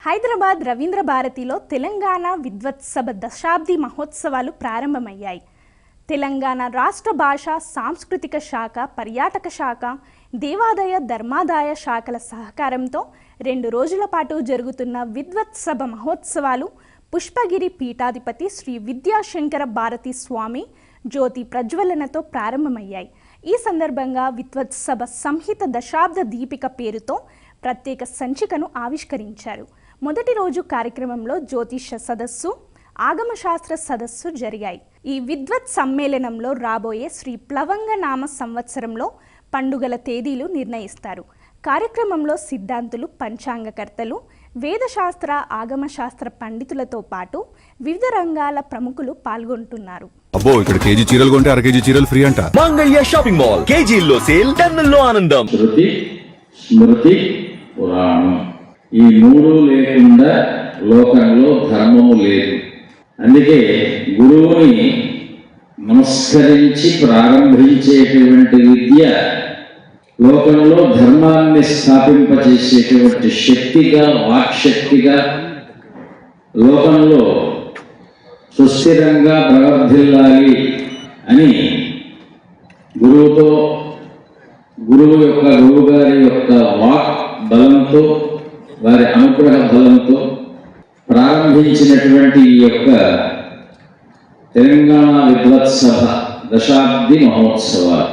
హైదరాబాద్ రవీంద్ర భారతిలో తెలంగాణ విద్వత్సభ దశాబ్ది మహోత్సవాలు ప్రారంభమయ్యాయి. తెలంగాణ రాష్ట్ర భాషా సాంస్కృతిక శాఖ, పర్యాటక శాఖ, దేవాదాయ ధర్మాదాయ శాఖల సహకారంతో 2 రోజుల పాటు జరుగుతున్న విద్వత్సభ మహోత్సవాలు పుష్పగిరి పీఠాధిపతి శ్రీ విద్యాశంకర భారతి స్వామి జ్యోతి ప్రజ్వలనతో ప్రారంభమయ్యాయి. ఈ సందర్భంగా విద్వత్సభ సంహిత దశాబ్ద దీపిక పేరుతో ప్రత్యేక సంచికను ఆవిష్కరించారు. మొదటి రోజు కార్యక్రమంలో జ్యోతిష సదస్సు, ఆగమశాస్త్ర సదస్సు జరిగాయి. ఈ విద్వత్ సమ్మేళనంలో రాబోయే శ్రీ ప్లవంగ నామ సంవత్సరంలో పండుగల తేదీలు నిర్ణయిస్తారు. కార్యక్రమంలో సిద్ధాంతులు, పంచాంగకర్తలు, వేదశాస్త్ర, ఆగమశాస్త్ర పండితులతో పాటు వివిధ రంగాల ప్రముఖులు పాల్గొంటున్నారు. అబ్బో, ఇక్కడ కేజీ చీరలు కొంటే అర కేజీ చీరలు ఫ్రీ అంట. మంగళ్య షాపింగ్ మాల్, కేజీల్లో సేల్, టన్నుల్లో ఆనందం. శృతి, స్మృతి, పురాణం ఈ 3 లేకుండా లోకంలో ధర్మము లేదు. అందుకే గురువుని నమస్కరించి ప్రారంభించేటువంటి విద్య లోకంలో ధర్మాన్ని స్థాపింపచేసేటువంటి శక్తిగా, వాక్శక్తిగా లోకంలో సుస్థిరంగా ప్రవర్ధిల్లాలి అని గురువు గారి యొక్క వాక్ బలంతో, వారి అనుగ్రహ బలంతో ప్రారంభించినటువంటి ఈ యొక్క తెలంగాణ విద్వత్సభ దశాబ్ది మహోత్సవాలు